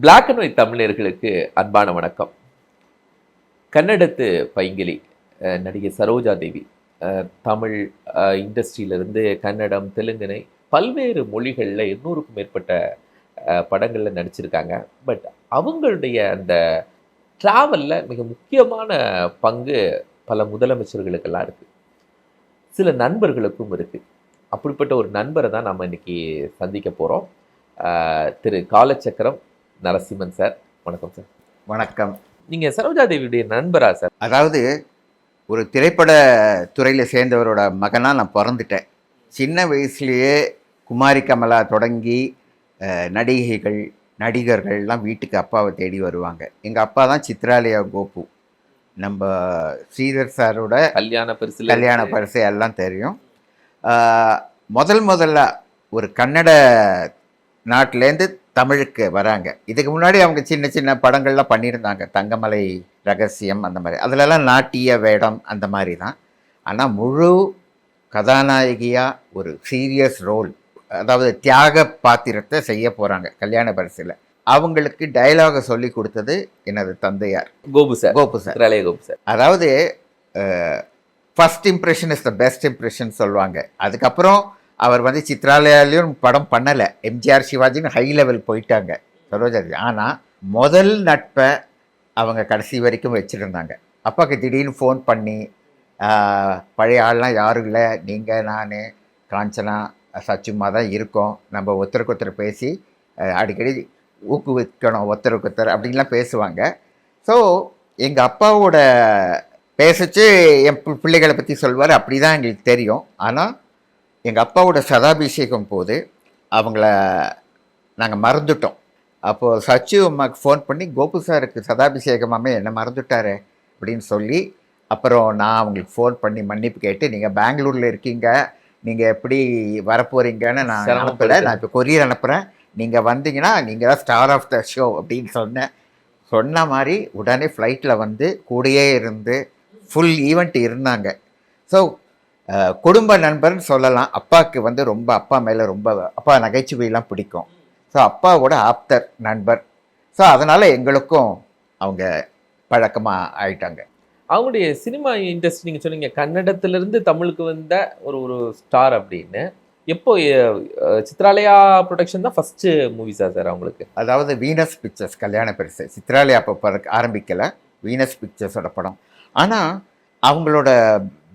Black and white தமிழர்களுக்கு அன்பான வணக்கம். கன்னடத்து பைங்கிலி நடிகை சரோஜா தேவி தமிழ் இண்டஸ்ட்ரியிலிருந்து கன்னடம், தெலுங்கினை பல்வேறு மொழிகளில் 200க்கும் மேற்பட்ட படங்களில் நடிச்சிருக்காங்க. பட் அவங்களுடைய அந்த ட்ராவலில் மிக முக்கியமான பங்கு பல முதலமைச்சர்களுக்கெல்லாம் இருக்குது, சில நண்பர்களுக்கும் இருக்குது. அப்படிப்பட்ட ஒரு நண்பரை தான் நம்ம இன்னைக்கு சந்திக்க போகிறோம். திரு காலச்சக்கரம் நரசிம்மன் சார், வணக்கம் சார். வணக்கம். நீங்கள் சரோஜா தேவியுடைய நண்பரா சார்? அதாவது ஒரு திரைப்பட துறையில் சேர்ந்தவரோட மகனாக நான் பிறந்துட்டேன். சின்ன வயசுலேயே குமாரி கமலா தொடங்கி நடிகைகள், நடிகர்கள்லாம் வீட்டுக்கு அப்பாவை தேடி வருவாங்க. எங்கள் அப்பா தான் சித்ராலயா கோபு. நம்ம ஸ்ரீதர் சாரோட கல்யாண பரிசு எல்லாம் தெரியும். முதல்ல ஒரு கன்னட நாட்டிலேருந்து தமிழுக்கு வராங்க. இதுக்கு முன்னாடி அவங்க சின்ன சின்ன படங்கள்லாம் பண்ணியிருந்தாங்க, தங்கமலை ரகசியம் அந்த மாதிரி. அதிலெல்லாம் நாட்டிய வேடம் அந்த மாதிரி தான். ஆனால் முழு கதாநாயகியாக ஒரு சீரியஸ் ரோல், அதாவது தியாக பாத்திரத்தை செய்ய போகிறாங்க கல்யாண பரிசில். அவங்களுக்கு டயலாகை சொல்லி கொடுத்தது எனது தந்தையார் கோபு சார். கோபு சார். அதாவது first impression is the best impression சொல்லுவாங்க. அதுக்கப்புறம் அவர் வந்து சித்ராலயாலையும் படம் பண்ணலை. எம்ஜிஆர், சிவாஜின்னு ஹை லெவல் போயிட்டாங்க சரோஜாதேவி. ஆனால் முதல் நட்பை அவங்க கடைசி வரைக்கும் வச்சுருந்தாங்க. அப்பாவுக்கு திடீர்னு ஃபோன் பண்ணி, பழைய ஆள்லாம் யாரும் இல்லை, நீங்கள், நான், காஞ்சனா, சச்சுமா தான் இருக்கோம், நம்ம ஒருத்தருக்கு ஒருத்தர் பேசி அடிக்கடி ஊக்குவிக்கணும் ஒருத்தருக்கு ஒருத்தர் அப்படின்லாம் பேசுவாங்க. ஸோ எங்கள் அப்பாவோட பேசிச்சு என் பிள்ளைகளை பற்றி சொல்வார். அப்படி தான் எங்களுக்கு தெரியும். ஆனால் எங்கள் அப்பாவோட சதாபிஷேகம் போது அவங்கள நாங்கள் மறந்துட்டோம். அப்போது சச்சு அம்மாவுக்கு ஃபோன் பண்ணி, கோபு சாருக்கு சதாபிஷேகமாமே என்ன மறந்துட்டாரு அப்படின்னு சொல்லி, அப்புறம் நான் அவங்களுக்கு ஃபோன் பண்ணி மன்னிப்பு கேட்டு, நீங்கள் பெங்களூரில் இருக்கீங்க, நீங்கள் எப்படி வரப்போகிறீங்கன்னு நான் அனுப்பலை, நான் இப்போ கொரியர் அனுப்புகிறேன், நீங்கள் வந்தீங்கன்னா நீங்கள் தான் ஸ்டார் ஆஃப் த ஷோ அப்படின்னு சொன்ன மாதிரி உடனே ஃப்ளைட்டில் வந்து கூடயே இருந்து ஃபுல் ஈவெண்ட் இருந்தாங்க. ஸோ குடும்ப நண்பர்னு சொல்லலாம். அப்பாவுக்கு வந்து ரொம்ப அப்பா மேலே ரொம்ப அப்பா நகைச்சுவையெல்லாம் பிடிக்கும். ஸோ அப்பாவோட ஆப்தர் நண்பர். ஸோ அதனால் எங்களுக்கும் அவங்க பழக்கமாக ஆயிட்டாங்க. அவங்களுடைய சினிமா இண்டஸ்ட்ரி நீங்கள் சொன்னீங்க கன்னடத்திலிருந்து தமிழுக்கு வந்த ஒரு ஸ்டார் அப்படின்னு. எப்போ சித்ராலயா ப்ரொடக்ஷன் தான் ஃபஸ்ட்டு மூவிஸா சார் அவங்களுக்கு? அதாவது வீனஸ் பிக்சர்ஸ் கல்யாண பரிசு, சித்ராலயா அப்போ ஆரம்பிக்கலை, வீனஸ் பிக்சர்ஸோட படம். ஆனால் அவங்களோட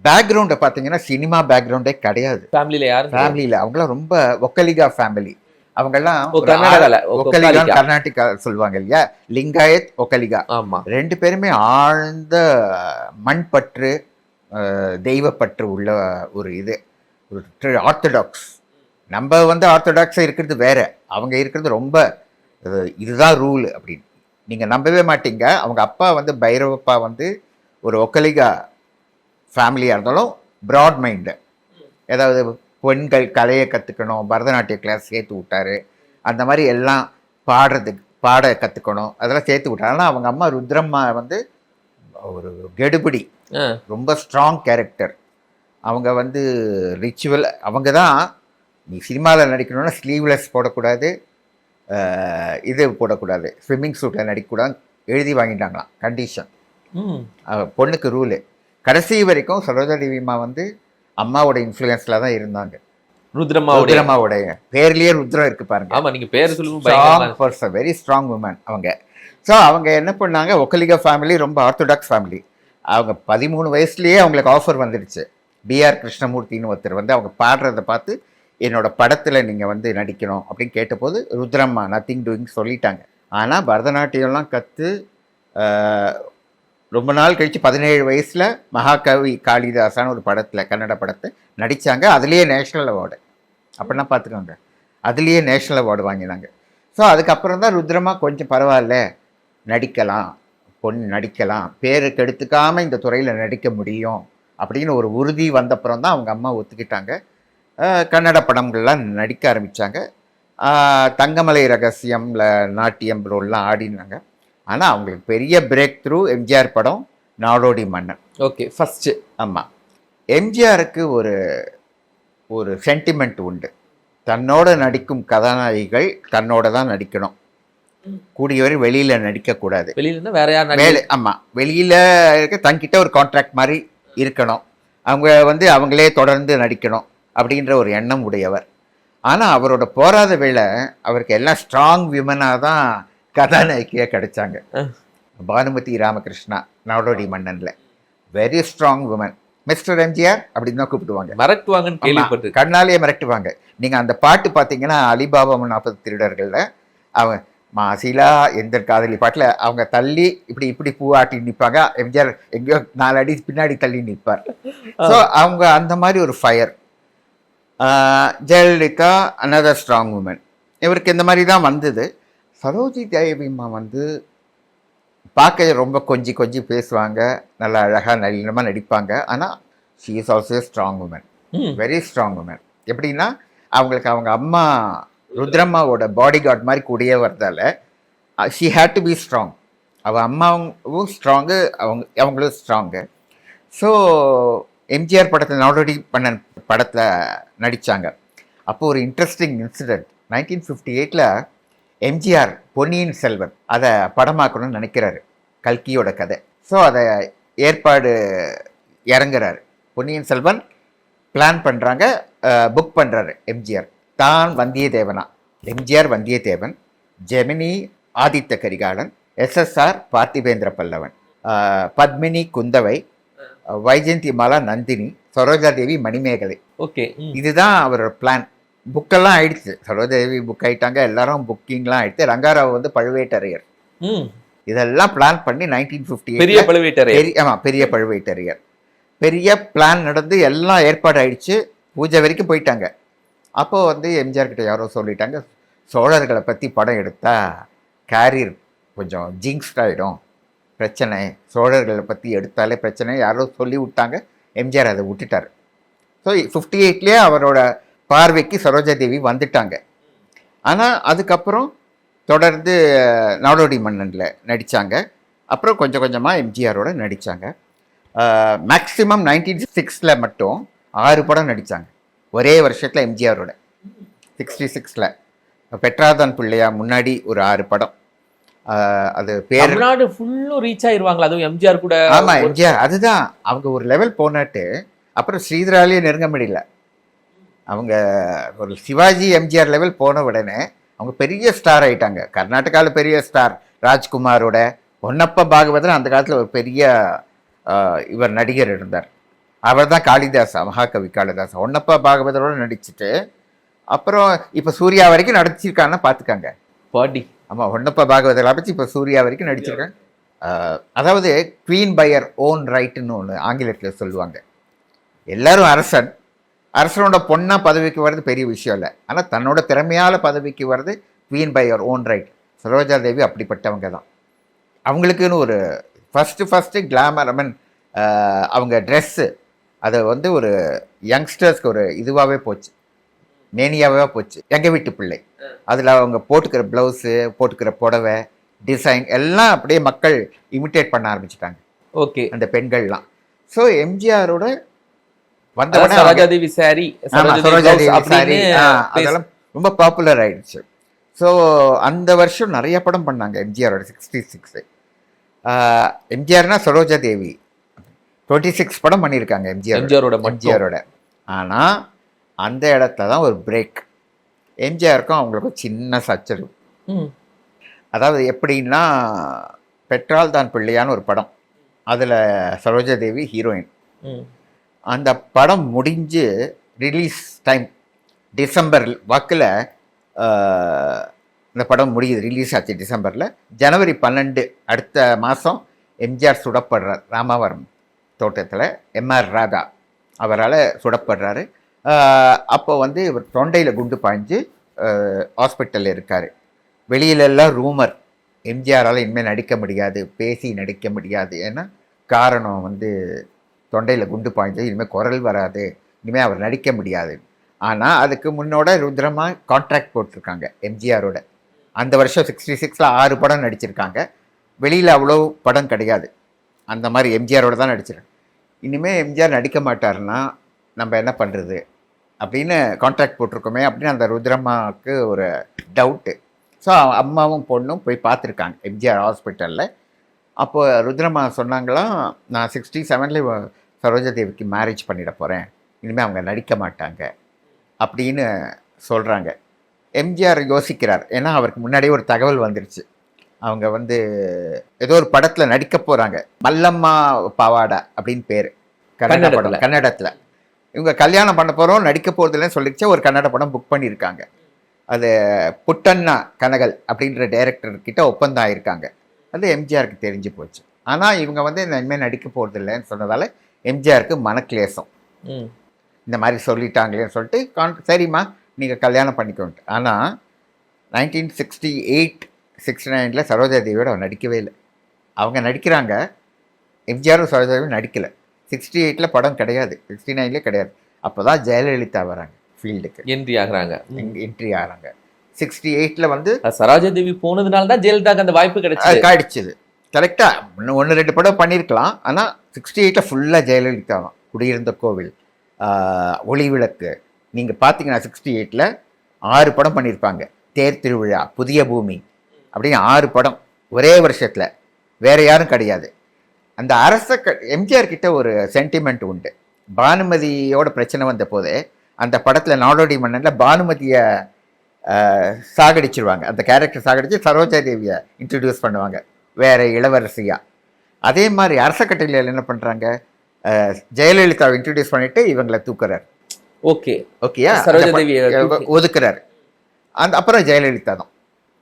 பேக்ரவுண்டை பார்த்தீங்கன்னா சினிமா பேக்ரவுண்டே கிடையாது. ஃபேமிலியில் அவங்களாம் ரொம்ப ஒக்கலிகா ஃபேமிலி. அவங்கெல்லாம் ஒக்கலிகா, கர்நாடகா சொல்லுவாங்க இல்லையா, லிங்காயத், ஒக்கலிகா. ஆமாம், ரெண்டு பேருமே ஆழ்ந்த மண்பற்று, தெய்வப்பற்று உள்ள ஒரு ஒரு ஆர்த்தடாக்ஸ். நம்ம வந்து ஆர்த்தடாக்ஸாக இருக்கிறது வேற, அவங்க இருக்கிறது ரொம்ப இதுதான் ரூல் அப்படின்னு நீங்கள் நம்பவே மாட்டீங்க. அவங்க அப்பா வந்து பைரவப்பா வந்து ஒரு ஒக்கலிகா ஃபேமிலியாக இருந்தாலும் ப்ராட் மைண்டு. ஏதாவது பெண்கள் கலையை கற்றுக்கணும், பரதநாட்டிய கிளாஸ் சேர்த்து விட்டார். அந்த மாதிரி எல்லாம் பாட கற்றுக்கணும், அதெல்லாம் சேர்த்து விட்டார். ஆனால் அவங்க அம்மா ருத்ரம்மா வந்து ஒரு கெடுபிடி, ரொம்ப ஸ்ட்ராங் கேரக்டர். அவங்க வந்து ரிச்சுவல். அவங்க தான் நீ சினிமாவில் நடிக்கணும்னா ஸ்லீவ்லெஸ் போடக்கூடாது, இது போடக்கூடாது, ஸ்விம்மிங் சூட்டில் நடிக்கக்கூடாது எழுதி வாங்கிட்டாங்களாம், கண்டிஷன். பொண்ணுக்கு ரூலு. கடைசி வரைக்கும் சரோஜா தேவிமா வந்து அம்மாவோட இன்ஃப்ளூயன்ஸில் தான் இருந்தாங்க. ருத்ரம்மாவுடைய பேர்லேயே ருத்ரம் இருக்கு பாருங்க. ஆமாம், நீங்கள் பேர் சொல்லுங்க. வெரி ஸ்ட்ராங் உமன் அவங்க. ஸோ அவங்க என்ன பண்ணாங்க, ஒக்கலிகா ஃபேமிலி ரொம்ப ஆர்த்தடாக்ஸ் ஃபேமிலி. அவங்க 13 வயசுலேயே அவங்களுக்கு ஆஃபர் வந்துடுச்சு. பிஆர் கிருஷ்ணமூர்த்தின்னு ஒருத்தர் வந்து அவங்க பாடுறதை பார்த்து, என்னோட படத்தில் நீங்கள் வந்து நடிக்கணும் அப்படின்னு கேட்டபோது ருத்ரம்மா நத்திங் டூயிங் சொல்லிட்டாங்க. ஆனால் பரதநாட்டியம்லாம் கற்று ரொம்ப நாள் கழித்து 17 வயசில் மகாகவி காளிதாசான ஒரு படத்தில், கன்னட படத்தை நடித்தாங்க. அதுலேயே நேஷ்னல் அவார்டு. அப்படின்னா பார்த்துக்கோங்க, அதுலேயே நேஷ்னல் அவார்டு வாங்கினாங்க. ஸோ அதுக்கப்புறம் தான் ருத்ரமா கொஞ்சம் பரவாயில்ல, நடிக்கலாம், பேருக்கு எடுத்துக்காமல் இந்த துறையில் நடிக்க முடியும் அப்படின்னு ஒரு உறுதி வந்தப்புறம் தான் அவங்க அம்மா ஒத்துக்கிட்டாங்க. கன்னட படங்கள்லாம் நடிக்க ஆரம்பித்தாங்க. தங்கமலை ரகசியமில் நாட்டியம் ரோல்லாம் ஆடினாங்க. ஆனால் அவங்களுக்கு பெரிய பிரேக் த்ரூ எம்ஜிஆர் படம் நாடோடி மன்னன். Okay, first. ஆமாம், எம்ஜிஆருக்கு ஒரு சென்டிமெண்ட் உண்டு. தன்னோட நடிக்கும் கதாநாயகிகள் தன்னோட தான் நடிக்கணும். கூடியவரை வெளியில் நடிக்கக்கூடாது. வெளியில இருந்தா வேற யார் வேலை ஆமாம், வெளியில் இருக்க தங்கிட்ட ஒரு கான்ட்ராக்ட் மாதிரி இருக்கணும். அவங்க வந்து அவங்களே தொடர்ந்து நடிக்கணும் அப்படின்ற ஒரு எண்ணம் உடையவர். ஆனால் அவரோட போராத வேளை அவருக்கு எல்லாம் ஸ்ட்ராங் விமனாக தான் கதாநாயகியாக கிடைச்சாங்க. பானுமதி ராமகிருஷ்ணா நாடோடி மன்னனில் very strong women. Mister MGR அப்படின்னு தான் கூப்பிடுவாங்க. மிரட்டுவாங்கன்னு கேள்விப்பட்டு. கண்ணாலேயே மிரட்டுவாங்க. நீங்கள் அந்த பாட்டு பார்த்தீங்கன்னா அலிபாபா 40 திருடர்களில் அவங்க மாசிலா எந்த காதலி பாட்டில் அவங்க தள்ளி இப்படி இப்படி பூவாட்டி நிற்பாங்க. எம்ஜிஆர் எங்கேயோ 4 அடி பின்னாடி தள்ளி நிற்பார். ஸோ அவங்க அந்த மாதிரி ஒரு fire. Jayalalithaa another strong woman. இவருக்கு இந்த மாதிரி தான் வந்தது. சரோஜி தேவிம்மா வந்து பார்க்க ரொம்ப கொஞ்சி கொஞ்சி பேசுவாங்க, நல்லா அழகாக நளினமாக நடிப்பாங்க. ஆனால் she is also strong woman, very strong woman. எப்படின்னா அவங்களுக்கு அவங்க அம்மா ருத்ரம்மாவோட பாடி கார்டு மாதிரி கூடயே வரதால she had to be strong. அவள் அம்மாவும் ஸ்ட்ராங்கு, அவங்களும் ஸ்ட்ராங்கு. ஸோ எம்ஜிஆர் படத்தில் நாடோடி மன்னன் படத்தில் நடித்தாங்க. அப்போது ஒரு இன்ட்ரெஸ்டிங் இன்சிடெண்ட். 1958 எம்ஜிஆர் பொன்னியின் செல்வன் அதை படமாக்கணும்னு நினைக்கிறாரு, கல்கியோட கதை. ஸோ அதை ஏற்பாடு இறங்குறாரு. பொன்னியின் செல்வன் பிளான் பண்ணுறாங்க, புக் பண்ணுறாரு எம்ஜிஆர். தான் வந்தியத்தேவனா, எம்ஜிஆர் வந்தியத்தேவன், ஜெமினி ஆதித்த கரிகாலன், எஸ்எஸ்ஆர் பார்த்திபேந்திர பல்லவன், பத்மினி குந்தவை, வைஜெயந்தி மாலா நந்தினி, சரோஜா தேவி மணிமேகலை. ஓகே, இதுதான் அவரோட பிளான். புக்கெல்லாம் ஆயிடுச்சு, சரோஜாதேவி புக் ஆயிட்டாங்க, எல்லாரும் புக்கிங்லாம் ஆயிடுச்சு. ரங்காராவ் வந்து பழுவேட்டரையர். இதெல்லாம் பிளான் பண்ணி 1958 பெரிய பழுவேட்டரையர். ஆமாம், பெரிய பழுவேட்டரையர். பெரிய பிளான் நடந்து எல்லாம் ஏற்பாடு ஆயிடுச்சு. பூஜை வரைக்கும் போயிட்டாங்க. அப்போது வந்து எம்ஜிஆர் கிட்ட யாரோ சொல்லிட்டாங்க, சோழர்களை பற்றி படம் எடுத்தால் கேரியர் கொஞ்சம் ஜிங்ஸ்ட் ஆகிடும், பிரச்சனை, சோழர்களை பற்றி எடுத்தாலே பிரச்சனை, யாரோ சொல்லி விட்டாங்க. எம்ஜிஆர் அதை விட்டுட்டார். ஸோ 58 அவரோட பார்வைக்கு சரோஜாதேவி வந்துட்டாங்க. ஆனால் அதுக்கப்புறம் தொடர்ந்து நாடோடி மன்னனில் நடித்தாங்க. அப்புறம் கொஞ்சம் கொஞ்சமாக எம்ஜிஆரோட நடித்தாங்க. மேக்ஸிமம் 1966 மட்டும் 6 படம் நடித்தாங்க ஒரே வருஷத்தில் எம்ஜிஆரோட. 66 பெட்ராதான் பிள்ளையா முன்னாடி ஒரு 6 படம். அது பேர் தமிழ்நாடு ஃபுல்லும் ரீச் ஆயிருவாங்களா? அதுவும் எம்ஜிஆர் கூட. ஆமாம், எம்ஜிஆர் அதுதான் அவங்க ஒரு லெவல் போனாட்டு அப்புறம் ஸ்ரீதராலேயே நெருங்க முடியல. அவங்க ஒரு சிவாஜி எம்ஜிஆர் லெவல் போன உடனே அவங்க பெரிய ஸ்டார் ஆயிட்டாங்க. கர்நாடகாவில் பெரிய ஸ்டார் ராஜ்குமாரோட. பொன்னப்ப பாகவதன் அந்த காலத்தில் ஒரு பெரிய இவர் நடிகர் இருந்தார். அவர் தான் காளிதாசா, மகாகவி காளிதாசா. பொன்னப்ப பாகவதரோட நடிச்சுட்டு அப்புறம் இப்போ சூர்யா வரைக்கும் நடிச்சிருக்காங்கன்னா பார்த்துக்காங்க. பாடி. ஆமாம், பொன்னப்ப பாகவதர் ஆரம்பிச்சு இப்போ சூர்யா வரைக்கும் நடிச்சிருக்காங்க. அதாவது குவீன் பையர் ஓன் ரைட்டுன்னு ஒன்று ஆங்கிலத்தில் சொல்லுவாங்க. எல்லாரும் அரசனோட பொண்ணா பதவிக்கு வர்றது பெரிய விஷயம் இல்லை. ஆனால் தன்னோட திறமையால் பதவிக்கு வர்றது queen by your own right. Saroja Devi அப்படிப்பட்டவங்க தான். அவங்களுக்குன்னு ஒரு ஃபஸ்ட்டு கிளாமர், ஐ மீன் அவங்க ட்ரெஸ்ஸு அதை வந்து ஒரு யங்ஸ்டர்ஸ்க்கு ஒரு இதுவாகவே போச்சு, மேனியாவே போச்சு. எங்கள் வீட்டு பிள்ளை அதில் அவங்க போட்டுக்கிற ப்ளவுஸு, போட்டுக்கிற புடவை, டிசைன் எல்லாம் அப்படியே மக்கள் இமிட்டேட் பண்ண ஆரம்பிச்சிட்டாங்க. ஓகே, அந்த பெண்கள்லாம். ஸோ எம்ஜிஆரோட சரோஜாதேவி சாரி, அதெல்லாம் ரொம்ப பாப்புலர் ஆயிடுச்சு. ஸோ அந்த வருஷம் நிறைய படம் பண்ணாங்க எம்ஜிஆரோட. 66 எம்ஜிஆர்னா சரோஜா தேவி 26 படம் பண்ணியிருக்காங்க எம்ஜிஆரோட. ஆனால் அந்த இடத்துல தான் ஒரு பிரேக். எம்ஜிஆருக்கும் அவங்களுக்கும் சின்ன சச்சரவு. அதாவது எப்படின்னா, பெட்ரால் தான் பிள்ளையான்னு ஒரு படம், அதில் சரோஜா தேவி ஹீரோயின். அந்த படம் முடிஞ்சு ரிலீஸ் டைம் டிசம்பர் வாக்கில் இந்த படம் முடியுது, ரிலீஸ் ஆச்சு டிசம்பரில். ஜனவரி 12 அடுத்த மாதம் எம்ஜிஆர் சுடப்படுறார் ராமாவரம் தோட்டத்தில். எம்ஆர் ராதா அவரால் சுடப்படுறாரு. அப்போ வந்து இவர் தொண்டையில் குண்டு பாய்ஞ்சு ஹாஸ்பிட்டலில் இருக்கார். வெளியிலெல்லாம் ரூமர், எம்ஜிஆரால் இனிமேல் நடிக்க முடியாது, பேசி நடிக்க முடியாது. ஏன்னா காரணம் வந்து தொண்டையில் குண்டு பாய்ஞ்சு, இனிமேல் குரல் வராது, இனிமேல் அவர் நடிக்க முடியாது. ஆனால் அதுக்கு முன்னோட ருத்ரமாக கான்ட்ராக்ட் போட்டிருக்காங்க எம்ஜிஆரோட. அந்த வருஷம் 66 6 படம் நடிச்சிருக்காங்க. வெளியில் அவ்வளோ படம் கிடையாது. அந்த மாதிரி எம்ஜிஆரோட தான் நடிச்சிருக்காங்க. இனிமேல் எம்ஜிஆர் நடிக்க மாட்டாருன்னா நம்ம என்ன பண்ணுறது அப்படின்னு கான்ட்ராக்ட் போட்டிருக்கோமே அப்படின்னு அந்த ருத்ரம்மாவுக்கு ஒரு டவுட்டு. ஸோ அம்மாவும் பொண்ணும் போய் பார்த்துருக்காங்க எம்ஜிஆர் ஹாஸ்பிட்டலில். அப்போ ருத்ரம்மா சொன்னாங்களாம், நான் 67ல் சரோஜா தேவிக்கு மேரேஜ் பண்ணிட போகிறேன், இனிமேல் அவங்க நடிக்க மாட்டாங்க அப்படின்னு சொல்கிறாங்க. எம்ஜிஆர் யோசிக்கிறார், ஏன்னா அவருக்கு முன்னாடியே ஒரு தகவல் வந்துருச்சு, அவங்க வந்து ஏதோ ஒரு படத்தில் நடிக்க போகிறாங்க, மல்லம்மா பாவாடா அப்படின்னு பேர், கன்னட படம், கன்னடத்தில். இவங்க கல்யாணம் பண்ண போகிறோம், நடிக்க போகிறதுலன்னு சொல்லிச்சு. ஒரு கன்னட படம் புக் பண்ணியிருக்காங்க. அது புட்டண்ணா கனகல் அப்படின்ற டைரக்டர்கிட்ட ஒப்பந்தம் ஆயிருக்காங்க. அது எம்ஜிஆருக்கு தெரிஞ்சு போச்சு. ஆனால் இவங்க வந்து இனிமேல் நடிக்க போகிறது இல்லைன்னு சொன்னதால் எம்ஜிஆருக்கு மனக்லேசம். இந்த மாதிரி சொல்லிட்டாங்களேன்னு சொல்லிட்டு சரிம்மா நீங்கள் கல்யாணம் பண்ணிக்கோன்ட்டு. ஆனால் 1968, 69 சரோஜா தேவியோட அவர் நடிக்கவே இல்லை. அவங்க நடிக்கிறாங்க, எம்ஜிஆரும் சரோஜா தேவியும் நடிக்கலை. 68 படம் கிடையாது, 69 கிடையாது. அப்போ தான் ஜெயலலிதா வராங்க ஃபீல்டுக்கு, என்ட்ரி ஆகுறாங்க. 68 வந்து சரோஜா தேவி போனதுனால தான் ஜெயலலிதாக்கு அந்த வாய்ப்பு கிடைச்சது. கரெக்டாக 1-2 படம் பண்ணியிருக்கலாம். ஆனால் 68 ஃபுல்லாக ஜெயலலிதா தான். குடியிருந்த கோவில், ஒளி விளக்கு, நீங்கள் பார்த்தீங்கன்னா 68 6 படம் பண்ணியிருப்பாங்க. தேர் திருவிழா, புதிய பூமி அப்படின்னு 6 படம் ஒரே வருஷத்தில். வேறு யாரும் கிடையாது. அந்த எம்ஜிஆர் கிட்ட ஒரு சென்டிமெண்ட் உண்டு. பானுமதியோட பிரச்சனை வந்த போது அந்த படத்தில் நாடோடி மன்னனில் பானுமதியை சாகடிச்சிருவாங்க. அந்த கேரக்டர் சாகடிச்சு சரோஜா தேவியை இன்ட்ரடியூஸ் பண்ணுவாங்க வேற இளவரசியாக. அதே மாதிரி அரசக்கட்டையில் என்ன பண்ணுறாங்க, ஜெயலலிதாவை இன்ட்ரடியூஸ் பண்ணிட்டு இவங்களை தூக்குறாரு. ஓகேயா, சரோஜா தேவியை ஒதுக்குறாரு. அப்புறம் ஜெயலலிதா தான்.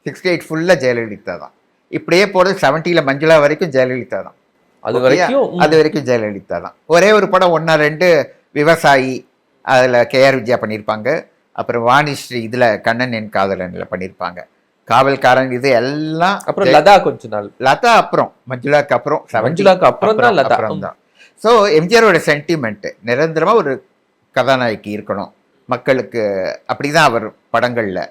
68 ஃபுல்லாக ஜெயலலிதா தான். இப்படியே போகிறது 70 மஞ்சுளா வரைக்கும் ஜெயலலிதா தான். அது வரைக்கும் ஜெயலலிதா தான். ஒரே ஒரு படம் 1-2 விவசாயி, அதில் KR விஜயா பண்ணியிருப்பாங்க. அப்புறம் வாணிஸ்ரீ இதில் கண்ணன் என் காதலனில் பண்ணியிருப்பாங்க. காவல்காரன், இது எல்லாம். அப்புறம் லதா கொஞ்ச நாள், லதா அப்புறம் மஞ்சுளாக்கு அப்புறம், மஞ்சுளாக்கு அப்புறம் தான் லதா தான். ஸோ எம்ஜிஆரோட சென்டிமெண்ட்டு நிரந்தரமாக ஒரு கதாநாயகி இருக்கணும் மக்களுக்கு, அப்படி தான் அவர் படங்களில்.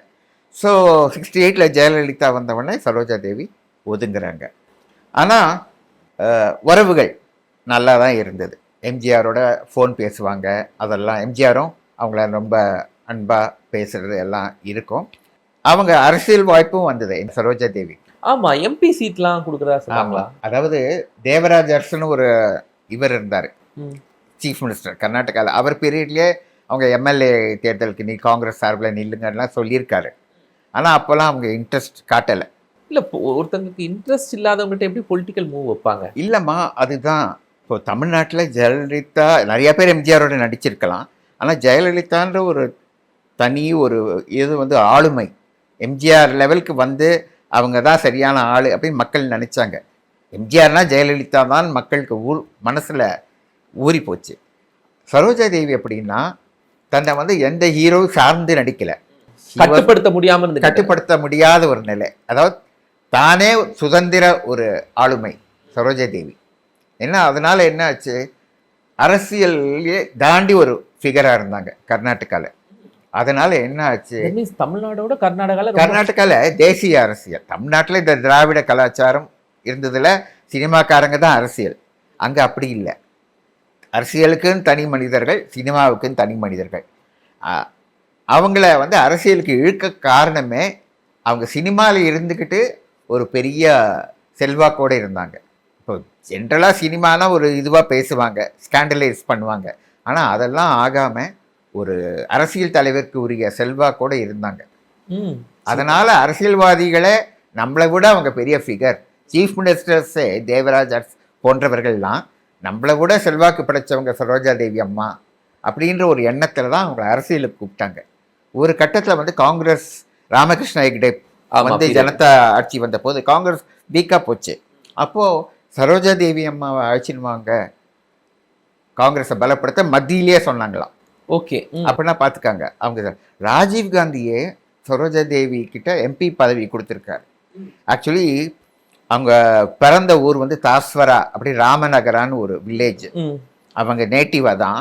ஸோ 68 ஜெயலலிதா வந்தவொடனே சரோஜா தேவி ஒதுங்குறாங்க. ஆனால் உறவுகள் நல்லா தான் இருந்தது. எம்ஜிஆரோட ஃபோன் பேசுவாங்க, அதெல்லாம் எம்ஜிஆரும் அவங்கள ரொம்ப அன்பாக பேசுகிறது எல்லாம் இருக்கும். அவங்க அரசியல் வாய்ப்பும் வந்தது சரோஜா தேவி. ஆமாம், எம்பி சீட்லாம் கொடுக்குறதா சொன்னாங்களா? அதாவது தேவராஜ் அரசுன்னு ஒரு இவர் இருந்தார், சீஃப் மினிஸ்டர் கர்நாடகாவில். அவர் பீரியட்லேயே அவங்க எம்எல்ஏ தேர்தலுக்கு நீ காங்கிரஸ் சார்பில் நில்லுங்கலாம் சொல்லியிருக்காரு. ஆனால் அப்போல்லாம் அவங்க இன்ட்ரெஸ்ட் காட்டலை. இல்லை, ஒருத்தங்களுக்கு இன்ட்ரெஸ்ட் இல்லாதவங்கள்ட்ட எப்படி பொலிட்டிக்கல் மூவ் வைப்பாங்க? இல்லைம்மா, அதுதான். இப்போ தமிழ்நாட்டில் ஜெயலலிதா நிறைய பேர் எம்ஜிஆரோட நடிச்சிருக்கலாம். ஆனால் ஜெயலலிதான்ற ஒரு தனி ஒரு இது வந்து ஆளுமை, எம்ஜிஆர் லெவலுக்கு வந்து அவங்க தான் சரியான ஆள் அப்படின்னு மக்கள் நினச்சாங்க. எம்ஜிஆர்னா ஜெயலலிதா தான் மக்களுக்கு மனசில் ஊறி போச்சு. சரோஜா தேவி அப்படின்னா தன்னை வந்து எந்த ஹீரோ சார்ந்து நடிக்கலை, கட்டுப்படுத்த முடியாத ஒரு நிலை. அதாவது தானே சுதந்திர ஒரு ஆளுமை சரோஜா தேவி. ஏன்னா அதனால என்ன ஆச்சு, அரசியலே தாண்டி ஒரு ஃபிகராக இருந்தாங்க கர்நாடகாவில். அதனால என்ன ஆச்சு, தமிழ்நாடோட கர்நாடகாவில் தேசிய அரசியல். தமிழ்நாட்டில் இந்த திராவிட கலாச்சாரம் இருந்ததில் சினிமாக்காரங்க தான் அரசியல். அங்கே அப்படி இல்லை. அரசியலுக்குன்னு தனி மனிதர்கள், சினிமாவுக்குன்னு தனி மனிதர்கள். அவங்கள வந்து அரசியலுக்கு இழுக்க காரணமே அவங்க சினிமாவில் இருந்துக்கிட்டு ஒரு பெரிய செல்வாக்கோடு இருந்தாங்க. இப்போ ஜென்ரலாக சினிமானா ஒரு இதுவாக பேசுவாங்க, ஸ்கேண்டலைஸ் பண்ணுவாங்க. ஆனால் அதெல்லாம் ஆகாமல் ஒரு அரசியல் தலைவருக்கு உரிய செல்வாக்கோடு இருந்தாங்க. அதனால் அரசியல்வாதிகளை நம்மளை விட அவங்க பெரிய ஃபிகர், சீஃப் மினிஸ்டர்ஸே தேவராஜ் போன்றவர்கள்லாம் நம்மளை விட செல்வாக்கு படைத்தவங்க சரோஜா தேவி அம்மா அப்படின்ற ஒரு எண்ணத்தில் தான் அவங்களை அரசியலுக்கு கூப்பிட்டாங்க. ஒரு கட்டத்தில் வந்து காங்கிரஸ் ராமகிருஷ்ண ஹெக்டே வந்து ஜனதா ஆட்சி வந்த போது காங்கிரஸ் வீக்காக போச்சு. அப்போது சரோஜா தேவி அம்மாவை அழைச்சிடுவாங்க, காங்கிரஸை பலப்படுத்த மத்தியிலேயே சொன்னாங்களாம். அப்படின்னா பார்த்துக்காங்க. அவங்க ராஜீவ் காந்தியே சரோஜா தேவி கிட்ட MP பதவி கொடுத்துருக்காரு. ஆக்சுவலி அவங்க பிறந்த ஊர் வந்து தாஸ்வரா, அப்படி ராமநகரான்னு ஒரு வில்லேஜ். அவங்க நேட்டிவாக தான்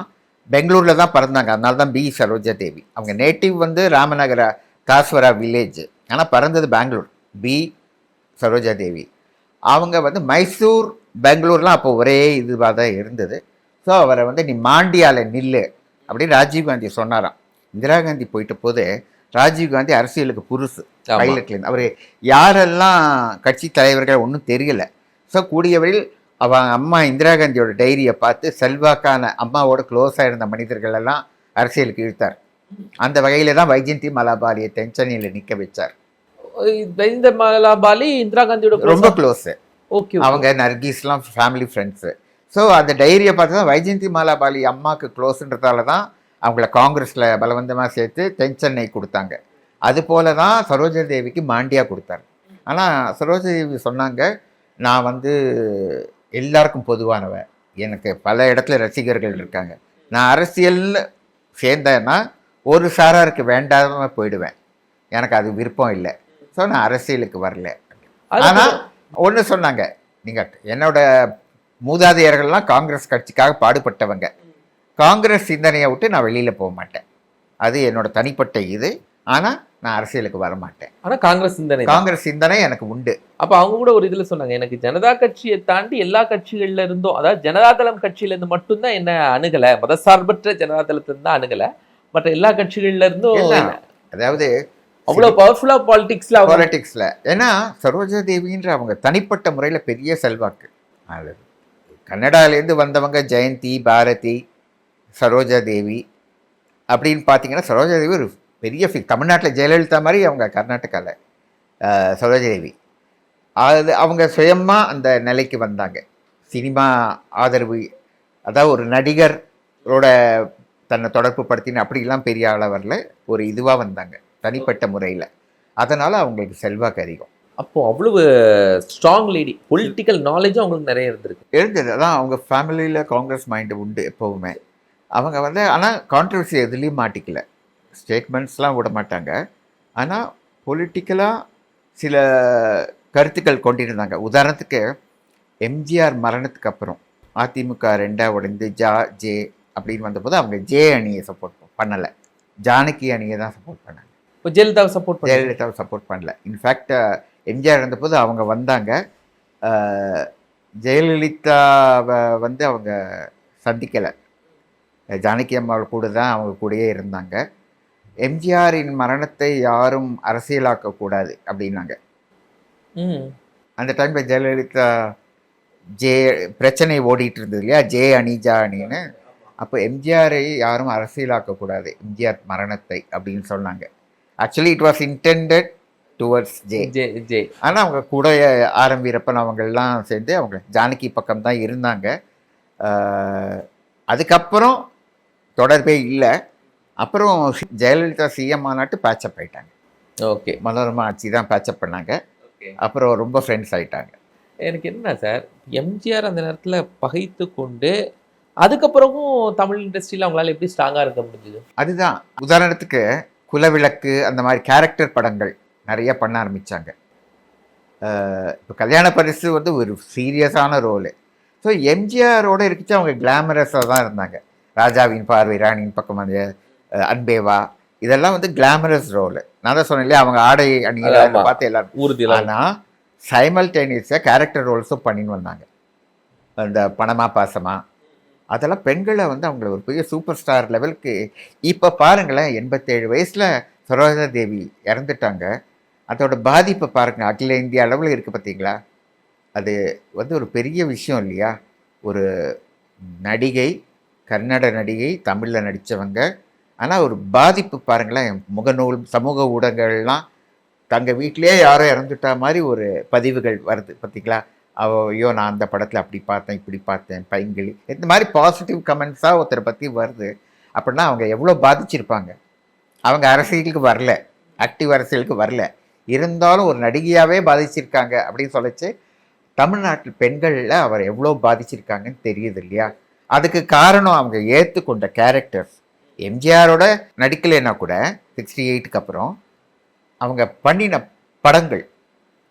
பெங்களூரில் தான் பிறந்தாங்க. அதனால தான் சரோஜா தேவி. அவங்க நேட்டிவ் வந்து ராமநகரா தாஸ்வரா வில்லேஜ், ஆனால் பிறந்தது பெங்களூர். சரோஜா தேவி அவங்க வந்து மைசூர் பெங்களூர்லாம் அப்போ ஒரே இதுவாக தான் இருந்தது. ஸோ அவரை வந்து நீ மாண்டியாவில் நில்லு அப்படின்னு ராஜீவ் காந்தி சொன்னாராம். இந்திரா காந்தி போயிட்ட போது ராஜீவ்காந்தி அரசியலுக்கு புதுசு. ஆமா. பைலட்லேருந்து அவர் யாரெல்லாம் கட்சி தலைவர்கள் ஒன்றும் தெரியல. ஸோ கூடியவரையில் அவன் அம்மா இந்திரா காந்தியோட டைரியை பார்த்து செல்வாக்கான அம்மாவோட க்ளோஸாக இருந்த மனிதர்கள் எல்லாம் அரசியலுக்கு இழுத்தார். அந்த வகையில தான் வைஜெயந்தி மலாபாலியை தென்சென்னையில் நிற்க வச்சார். இந்த மலாபாலி இந்திரா காந்தியோட ரொம்ப க்ளோஸு. ஓகே. அவங்க நர்கீஸ்லாம் ஃபேமிலி ஃப்ரெண்ட்ஸு. ஸோ அந்த டைரியை பார்த்து தான் வைஜெயந்தி மாலாபாலி அம்மாவுக்கு க்ளோஸுன்றதால தான் அவங்கள காங்கிரஸில் பலவந்தமாக சேர்த்து தென்சென்னை கொடுத்தாங்க. அது போல தான் சரோஜா தேவிக்கு மாண்டியா கொடுத்தாரு. ஆனால் சரோஜா தேவி சொன்னாங்க, நான் வந்து எல்லாருக்கும் பொதுவானவன், எனக்கு பல இடத்துல ரசிகர்கள் இருக்காங்க, நான் அரசியல் சேர்ந்தேன்னா ஒரு சாராருக்கு வேண்டாம போயிடுவேன், எனக்கு அது விருப்பம் இல்லை, ஸோ நான் அரசியலுக்கு வரல. ஆனால் ஒன்று சொன்னாங்க, நீங்கள் என்னோட மூதாதையர்கள்லாம் காங்கிரஸ் கட்சிக்காக பாடுபட்டவங்க, காங்கிரஸ் சிந்தனையை விட்டு நான் வெளியில் போக மாட்டேன், அது என்னோட தனிப்பட்ட இது, ஆனால் நான் அரசியலுக்கு வர மாட்டேன். ஆனால் காங்கிரஸ் சிந்தனை எனக்கு உண்டு. அப்போ அவங்க கூட ஒரு இதில் சொன்னாங்க, எனக்கு ஜனதா கட்சியை தாண்டி எல்லா கட்சிகள்ல இருந்தும், அதாவது ஜனதாதளம் கட்சியிலேருந்து மட்டும்தான் என்ன அணுகலை, மதசார்பற்ற ஜனதாதளத்திலிருந்து தான் அணுகலை, மற்ற எல்லா கட்சிகள்ல இருந்தும். அதாவது அவ்வளோ பவர்ஃபுல்லாக பாலிடிக்ஸில் ஏன்னா சரோஜா தேவின்ற அவங்க தனிப்பட்ட முறையில் பெரிய செல்வாக்கு. அது கன்னடாலேருந்து வந்தவங்க ஜெயந்தி, பாரதி, சரோஜா தேவி அப்படின்னு பார்த்தீங்கன்னா, சரோஜா தேவி ஒரு பெரிய தமிழ்நாட்டில் ஜெயலலிதா மாதிரி அவங்க கர்நாடகாவில் சரோஜா தேவி. அது அவங்க சுயமாக அந்த நிலைக்கு வந்தாங்க. சினிமா ஆதரவு, அதாவது ஒரு நடிகரோட தன்னை தொடர்பு படுத்தின்னு அப்படிலாம் பெரிய ஆளாக வரல, ஒரு இதுவாக வந்தாங்க தனிப்பட்ட முறையில். அதனால் அவங்களுக்கு செல்வாக்கு அதிகம். அப்போது அவ்வளவு ஸ்ட்ராங் லேடி, பொலிட்டிக்கல் நாலேஜும் அவங்களுக்கு நிறைய இருந்தது. அதான் அவங்க ஃபேமிலியில் காங்கிரஸ் மைண்டு உண்டு எப்போவுமே. அவங்க வந்து ஆனால் கான்ட்ரவர்சி எதுலேயும் மாட்டிக்கல, ஸ்டேட்மெண்ட்ஸ்லாம் விட மாட்டாங்க, ஆனால் பொலிட்டிக்கலாக சில கருத்துக்கள் கொண்டிருந்தாங்க. உதாரணத்துக்கு எம்ஜிஆர் மரணத்துக்கு அப்புறம் அதிமுக ரெண்டாக உடைந்து ஜே அப்படின்னு வந்தபோது அவங்க ஜே அணியை சப்போர்ட் பண்ணலை, ஜானகி அணியை தான் சப்போர்ட் பண்ணாங்க. இப்போ ஜெயலலிதாவை சப்போர்ட் பண்ணல. இன்ஃபேக்ட் எம்ஜிஆர் இருந்தபோது அவங்க வந்தாங்க, ஜெயலலிதாவை வந்து அவங்க சந்திக்கலை, ஜானகி அம்மாவோட கூட தான் அவங்க கூடயே இருந்தாங்க. எம்ஜிஆரின் மரணத்தை யாரும் அரசியலாக்கக்கூடாது அப்படின்னாங்க. அந்த டைமில் ஜெயலலிதா பிரச்சனை ஓடிட்டு இருந்தது இல்லையா, ஜே அணி ஜா அணின்னு. அப்போ எம்ஜிஆரை யாரும் அரசியலாக்கக்கூடாது, எம்ஜிஆர் மரணத்தை அப்படின்னு சொன்னாங்க. Actually it was intended towards J. ஆனால் அவங்க கூட ஆர்.எம். வீரப்பன் அவங்கெல்லாம் சேர்ந்து அவங்க ஜானகி பக்கம் தான் இருந்தாங்க. அதுக்கப்புறம் தொடர்பே இல்லை. அப்புறம் ஜெயலலிதா சிஎம் மாநாட்டு பேச்சப் ஆகிட்டாங்க. ஓகே, மனோரமா ஆட்சி தான் பேச்சப் பண்ணாங்க. அப்புறம் ரொம்ப ஃப்ரெண்ட்ஸ் ஆகிட்டாங்க. எனக்கு என்ன சார், எம்ஜிஆர் அந்த நேரத்தில் பகைத்து கொண்டு அதுக்கப்புறமும் தமிழ் இண்டஸ்ட்ரியில் அவங்களால எப்படி ஸ்ட்ராங்காக இருக்க முடிஞ்சுது? அதுதான் உதாரணத்துக்கு குலவிளக்கு அந்த மாதிரி கேரக்டர் படங்கள் நிறைய பண்ண ஆரம்பித்தாங்க. இப்போ கல்யாண பரிசு வந்து ஒரு சீரியஸான ரோலு. ஸோ எம்ஜிஆரோட இருந்துச்சு அவங்க கிளாமரஸாக தான் இருந்தாங்க. ராஜாவின் பார்வை, ராணியின் பக்கம், அந்த அன்பேவா, இதெல்லாம் வந்து கிளாமரஸ் ரோலு. நான் தான் சொன்னேன் இல்லையா, அவங்க ஆடை அணிகளை பார்த்து எல்லாரும் ஊர்தி. ஆனால் சைமல்டேனியஸாக கேரக்டர் ரோல்ஸும் பண்ணின்னு வந்தாங்க. அந்த பணமா பாசமா அதெல்லாம் பெண்களை வந்து அவங்கள ஒரு பெரிய சூப்பர் ஸ்டார் லெவலுக்கு. இப்போ பாருங்களேன், 87 வயசில் சரோஜா தேவி இறந்துட்டாங்க. அதோட பாதிப்பை பாருங்கள், அகில இந்திய அளவில் இருக்குது பார்த்தீங்களா. அது வந்து ஒரு பெரிய விஷயம் இல்லையா. ஒரு நடிகை, கன்னட நடிகை, தமிழில் நடித்தவங்க, ஆனால் ஒரு பாதிப்பு பாருங்களேன். முகநூல், சமூக ஊடகங்கள்லாம் தங்கள் வீட்டிலேயே யாரோ இறந்துட்டா மாதிரி ஒரு பதிவுகள் வருது பார்த்தீங்களா. ஐயோ நான் அந்த படத்தில் அப்படி பார்த்தேன், இப்படி பார்த்தேன், பைங்கிளி, இந்த மாதிரி பாசிட்டிவ் கமெண்ட்ஸாக ஒருத்தரை பற்றி வருது. அப்படின்னா அவங்க எவ்வளோ பாதிச்சிருப்பாங்க. அவங்க அரசியலுக்கு வரல, ஆக்டிவ் அரசியலுக்கு வரல, இருந்தாலும் ஒரு நடிகையாகவே பாதிச்சிருக்காங்க அப்படின்னு சொல்லிச்சு. தமிழ்நாட்டில் பெண்களில் அவர் எவ்வளோ பாதிச்சிருக்காங்கன்னு தெரியுது இல்லையா. அதுக்கு காரணம் அவங்க ஏற்றுக்கொண்ட கேரக்டர்ஸ். எம்ஜிஆரோட நடிக்கலைன்னா கூட 68க்கு அப்புறம் அவங்க பண்ணின படங்கள்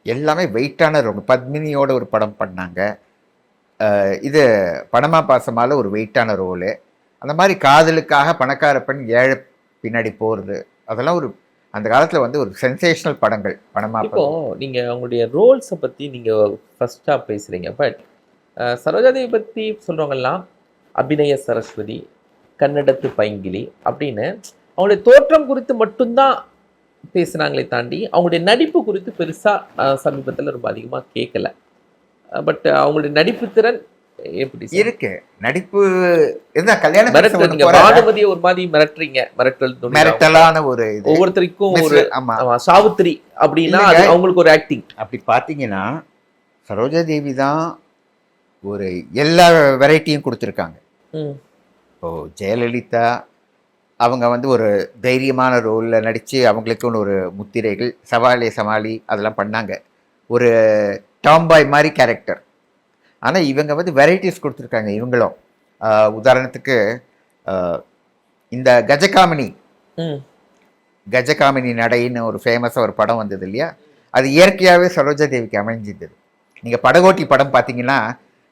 எல்லாமே வெயிட்டான ரோல். பத்மினியோட ஒரு படம் பண்ணாங்க, இது பணமா பாசமால ஒரு வெயிட்டான ரோலு. அந்த மாதிரி காதலுக்காக பணக்கார பெண் ஏழை பின்னாடி போகிறது, அதெல்லாம் ஒரு அந்த காலத்தில் வந்து ஒரு சென்சேஷனல் படங்கள் பணமா. இப்போ நீங்கள் அவங்களுடைய ரோல்ஸை பற்றி நீங்கள் ஃபஸ்ட்டாக பேசுகிறீங்க, பட் சரோஜாதேவி பற்றி சொல்கிறவங்கெல்லாம் அபிநய சரஸ்வதி, கன்னடத்து பைங்கிலி அப்படின்னு அவங்களுடைய தோற்றம் குறித்து மட்டும்தான் பேசுனாங்களே தாண்டி அவங்களுடைய நடிப்பு குறித்து பெருசா சமீபத்துல ரொம்ப அதிகமா கேட்கல. பட் அவங்களுடைய நடிப்பு திறன் எப்படி சார்? இருக்கு நடிப்பு. இதுதான் கல்யாண பரிசு மிரட்டல், ஒண்ணு நீங்க போறாரு. பானுமதியை ஒரு மாதிரி மிரட்டுறீங்க, மிரட்டல் துணி. மிரட்டலான ஒரு இது. ஒவ்வொருத்தருக்கும் ஒரு ஆமா. சாவித்திரி அப்படின்னா அது இல்லைங்க. அவங்களுக்கு ஒரு ஆக்டிங். அப்படி பார்த்தீங்கன்னா சரோஜா தேவி தான் ஒரு எல்லா வெரைட்டியும் கொடுத்துருக்காங்க. இப்போ ஜெயலலிதா அவங்க வந்து ஒரு தைரியமான ரோலில் நடித்து அவங்களுக்குன்னு ஒரு முத்திரைகள், சவாலே சமாளி அதெல்லாம் பண்ணாங்க. ஒரு டாம்பாய் மாதிரி கேரக்டர். ஆனால் இவங்க வந்து வெரைட்டிஸ் கொடுத்துருக்காங்க இவங்களும். உதாரணத்துக்கு இந்த கஜகாமினி நடைன்னு ஒரு ஃபேமஸாக ஒரு படம் வந்தது இல்லையா, அது இயற்கையாகவே சரோஜா தேவிக்கு அமைஞ்சிருந்தது. நீங்கள் படகோட்டி படம் பார்த்தீங்கன்னா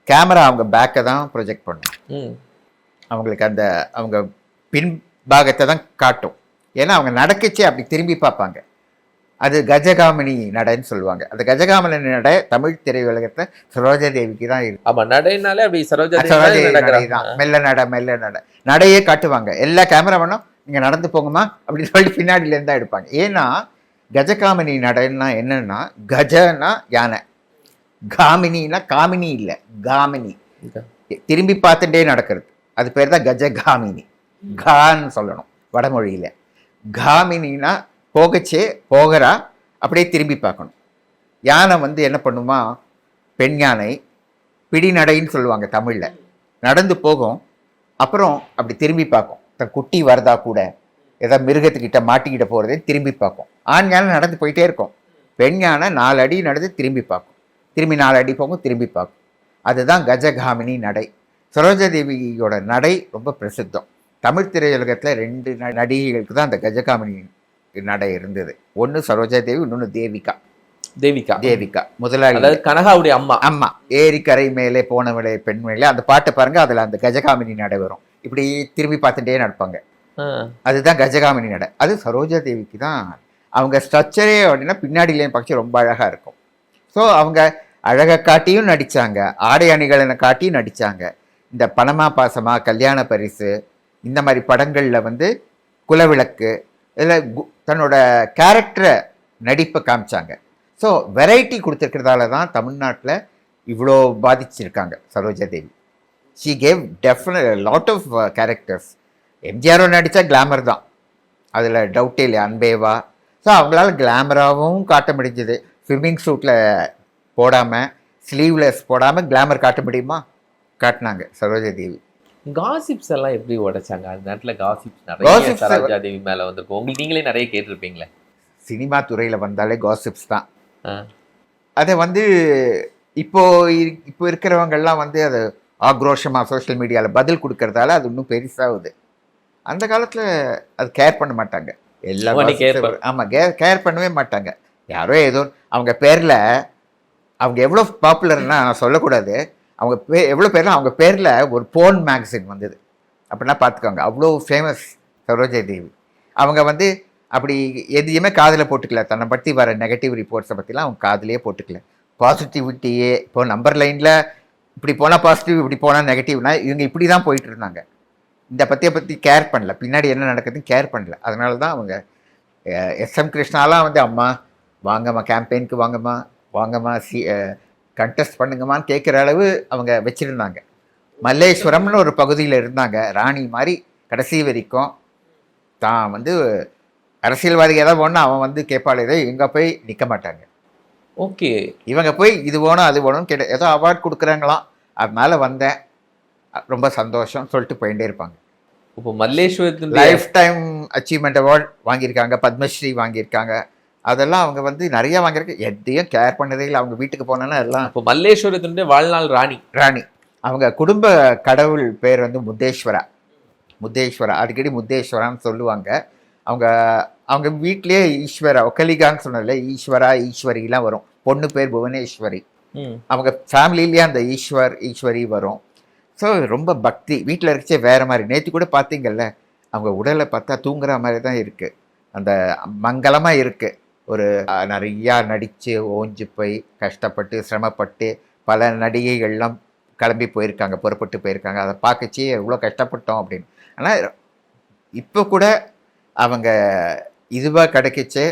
கேமரா அவங்க பேக்கை தான் ப்ரொஜெக்ட் பண்ணும். அவங்களுக்கு அந்த அவங்க பின் பாகத்தை தான் காட்டும். ஏன்னா அவங்க நடக்கச்சே அப்படி திரும்பி பார்ப்பாங்க. அது கஜகாமினி நடைன்னு சொல்லுவாங்க. அந்த கஜகாமினி நடை தமிழ் திரையுலகத்தை சரோஜா தேவிக்கு தான் இருக்கு. ஆமா, நடைனாலே அப்படி சரோஜா தேவி நடை தான். மெல்ல நடை நடையே காட்டுவாங்க. எல்லா கேமராமேனும் நீங்க நடந்து போங்கம்மா அப்படின்னு சொல்லிட்டு பின்னாடியில இருந்தா எடுப்பாங்க. ஏன்னா கஜகாமினி நடைன்னா என்னன்னா, கஜனா யானை, காமினின்னா காமினி இல்லை, காமினி திரும்பி பார்த்துட்டே நடக்கிறது. அது பேர் தான் கஜகாமினி. கான்னு சொல்லணும் வடமொழியில. காமினின்னா போகச்சே போகிறா அப்படியே திரும்பி பார்க்கணும். யானை வந்து என்ன பண்ணுமா, பெண் யானை பிடிநடைன்னு சொல்லுவாங்க தமிழ்ல. நடந்து போகும், அப்புறம் அப்படி திரும்பி பார்க்கும். தன் குட்டி வரதா கூட ஏதாவது மிருகத்துக்கிட்ட மாட்டிக்கிட்ட போகிறதே திரும்பி பார்க்கும். ஆண் யானை நடந்து போயிட்டே இருக்கும், பெண் யானை 4 அடி நடந்து திரும்பி பார்க்கும், திரும்பி 4 அடி போகும், திரும்பி பார்க்கும். அதுதான் கஜகாமினி நடை. சரோஜா தேவியோட நடை ரொம்ப பிரசித்தம். தமிழ் திரையுலகத்தில் 2 நடிகைகளுக்கு தான் அந்த கஜகாமினி நடை இருந்தது. ஒன்று சரோஜா தேவி, இன்னொன்று தேவிகா முதலாளி, அதாவது கனகாவுடைய அம்மா. அம்மா ஏரிக்கரை மேலே போனவளே பெண் மேலே அந்த பாட்டு பாருங்க, அதில் அந்த கஜகாமினி நடை வரும். இப்படி திரும்பி பார்த்துட்டே நடப்பாங்க. அதுதான் கஜகாமினி நடை. அது சரோஜா தேவிக்கு தான். அவங்க ஸ்ட்ரக்சரே அப்படின்னா பின்னாடியிலேயும் பார்த்து ரொம்ப அழகாக இருக்கும். ஸோ அவங்க அழகை காட்டியும் நடித்தாங்க, ஆடை அணிகளை காட்டியும் நடித்தாங்க. இந்த பணமா பாசமா, கல்யாண பரிசு, இந்த மாதிரி படங்களில் வந்து குலவிளக்கு இதில் தன்னோட கேரக்டரை நடிப்பை காமிச்சாங்க. ஸோ வெரைட்டி கொடுத்துருக்கிறதால தான் தமிழ்நாட்டில் இவ்வளோ பாதிச்சிருக்காங்க Saroja Devi. She gave definite lot of characters. எம்ஜிஆரோ நடித்தா கிளாமர் தான், அதில் டவுட்டே இல்லை, அன்பேவா. ஸோ அவங்களால கிளாமராகவும் காட்ட முடிஞ்சது. ஸ்விம்மிங் சூட்டில் போடாமல், ஸ்லீவ்லெஸ் போடாமல் கிளாமர் காட்ட முடியுமா? காட்டினாங்க சரோஜா தேவி. காசிப்ஸ் எல்லாம் எப்படி உடைச்சாங்க அந்த நேரத்தில்? காசிப்ஸ் நிறைய சரோஜா தேவி மேலே வந்திருக்கும். உங்களுக்கு நீங்களே நிறைய கேட்டிருப்பீங்களே. சினிமா துறையில் வந்தாலே காசிப்ஸ் தான். அதை வந்து இப்போ இருக்கிறவங்கெல்லாம் வந்து அது ஆக்ரோஷமாக சோஷியல் மீடியாவில் பதில் கொடுக்கறதால அது இன்னும் பெருசாகுது. அந்த காலத்தில் அது கேர் பண்ண மாட்டாங்க. ஆமாம், கேர் பண்ணவே மாட்டாங்க. யாரோ ஏதோ அவங்க பேரில், அவங்க எவ்வளோ பாப்புலர்னா நான் சொல்லக்கூடாது, அவங்க எவ்வளோ பேர்னா அவங்க பேரில் ஒரு போன் மேகசின் வந்தது அப்படின்னா பார்த்துக்கோங்க. அவ்வளோ ஃபேமஸ் சரோஜா தேவி. அவங்க வந்து அப்படி எதையுமே காதில் போட்டுக்கல. தன்னை பற்றி வர நெகட்டிவ் ரிப்போர்ட்ஸை பற்றிலாம் அவங்க காதிலே போட்டுக்கல. பாசிட்டிவிட்டியே இப்போ நம்பர் லைனில் இப்படி போனால் பாசிட்டிவ், இப்படி போனால் நெகட்டிவ்னா இவங்க இப்படி தான் போயிட்டு இருந்தாங்க. இந்த பற்றி கேர் பண்ணல, பின்னாடி என்ன நடக்குதுன்னு கேர் பண்ணல. அதனால தான் அவங்க எஸ்எம் கிருஷ்ணாலாம் வந்து அம்மா வாங்கம்மா, கேம்பெயினுக்கு வாங்கம்மா கண்டெஸ்ட் பண்ணுங்கம்மான்னு கேட்குற அளவு அவங்க வச்சுருந்தாங்க. மல்லேஸ்வரம்னு ஒரு பகுதியில் இருந்தாங்க, ராணி மாதிரி கடைசி வரைக்கும். தான் வந்து அரசியல்வாதி ஏதாவது போனால் அவன் வந்து கேட்பாளே, இவங்க போய் நிற்க மாட்டாங்க. ஓகே, இவங்க போய் இது வேணும் அது வேணும்னு கேட்ட, ஏதோ அவார்ட் கொடுக்குறாங்களாம், அதனால வந்தேன், ரொம்ப சந்தோஷம் சொல்லிட்டு போயிட்டே இருப்பாங்க. இப்போ மல்லேஸ்வரத்தில் லைஃப் டைம் அச்சீவ்மெண்ட் அவார்ட் வாங்கியிருக்காங்க, பத்மஸ்ரீ வாங்கியிருக்காங்க. அதெல்லாம் அவங்க வந்து நிறைய வாங்கியிருக்கு. எதையும் கேர் பண்ணதே இல்லை. அவங்க வீட்டுக்கு போனோன்னா எல்லாம். இப்போ மல்லேஸ்வரத்தினுடைய வாழ்நாள் ராணி. அவங்க குடும்ப கடவுள் பேர் வந்து முத்தேஸ்வரா, அடிக்கடி முத்தேஸ்வரான்னு சொல்லுவாங்க. அவங்க வீட்லேயே ஈஸ்வரா, ஒக்கலிகான்னு சொன்னதில்ல, ஈஸ்வரா ஈஸ்வரிலாம் வரும். பொண்ணு பேர் புவனேஸ்வரி. அவங்க ஃபேமிலிலேயே அந்த ஈஸ்வரி வரும். ஸோ ரொம்ப பக்தி. வீட்டில் இருக்கச்சே வேறு மாதிரி. நேற்று கூட பார்த்தீங்கல்ல, அவங்க உடலை பார்த்தா தூங்குற மாதிரி தான் இருக்குது. அந்த மங்களமாக இருக்குது. ஒரு நிறையா நடித்து ஓஞ்சு போய் கஷ்டப்பட்டு சிரமப்பட்டு பல நடிகைகள்லாம் கிளம்பி போயிருக்காங்க, புறப்பட்டு போயிருக்காங்க. அதை பார்க்கச்சே எவ்வளோ கஷ்டப்பட்டோம் அப்படின்னு. ஆனால் இப்போ கூட அவங்க இதுவாக கிடைக்கிச்சு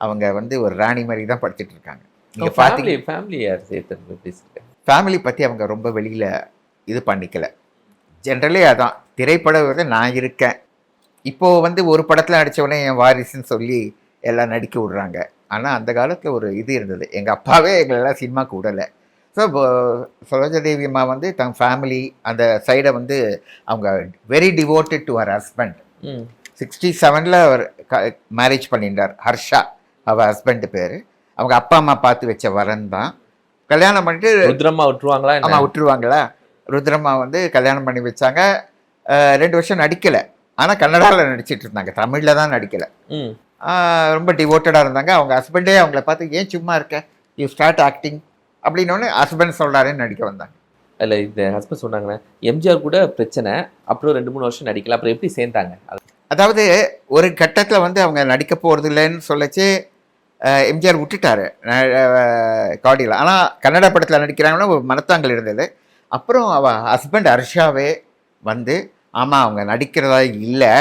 அவங்க வந்து ஒரு ராணி மாதிரி தான் படுத்துட்டு இருக்காங்க. நீங்கள் பார்த்தீங்க ஃபேமிலி யார் சேர்த்து பேசுகிறேன். ஃபேமிலி பற்றி அவங்க ரொம்ப வெளியில் இது பண்ணிக்கல. ஜென்ரலி அதான் திரைப்படம் வந்து நான் இருக்கேன். இப்போது வந்து ஒரு படத்தில் நடித்தவொடனே என் வாரிசுன்னு சொல்லி எல்லாம் நடிக்க விடுறாங்க. ஆனால் அந்த காலத்தில் ஒரு இது இருந்தது. எங்கள் அப்பாவே எங்களெல்லாம் சினிமாவுக்கு விடலை. ஸோ சரோஜாதேவி அம்மா வந்து தன் ஃபேமிலி அந்த சைடை வந்து அவங்க வெரி டிவோட்டட் டு அவர் ஹஸ்பண்ட். 67 அவர் மேரேஜ் பண்ணிட்டார். ஹர்ஷா அவள் ஹஸ்பண்ட் பேர். அவங்க அப்பா அம்மா பார்த்து வச்ச வரன் தான். கல்யாணம் பண்ணிட்டு ருத்ரம்மா விட்டுருவாங்களா? ஆமாம், விட்டுருவாங்களா. ருத்ரம்மா வந்து கல்யாணம் பண்ணி வச்சாங்க. 2 வருஷம் நடிக்கலை. ஆனால் கன்னடாவில் நடிச்சிட்டு இருந்தாங்க, தமிழில் தான் நடிக்கலை. ரொம்ப டிவோட்டடாக இருந்தாங்க. அவங்க ஹஸ்பண்டே அவங்கள பார்த்து ஏன் சும்மா இருக்க, யூ ஸ்டார்ட் ஆக்டிங் அப்படின்னோடனே ஹஸ்பண்ட் சொல்கிறாருன்னு நடிக்க வந்தாங்க. இல்லை, இந்த ஹஸ்பண்ட் சொன்னாங்கன்னா எம்ஜிஆர் கூட பிரச்சனை, அப்புறம் 2-3 வருஷம் நடிக்கல, அப்புறம் எப்படி சேர்ந்தாங்க? அதாவது ஒரு கட்டத்தில் வந்து அவங்க நடிக்க போகிறது இல்லைன்னு சொல்லச்சு எம்ஜிஆர் விட்டுட்டாரு காடியில். ஆனால் கன்னட படத்தில் நடிக்கிறாங்கன்னா ஒரு மனத்தாங்கல் இருந்தது. அப்புறம் அவள் ஹஸ்பண்ட் ஹர்ஷாவே வந்து ஆமாம் அவங்க நடிக்கிறதா இல்லை,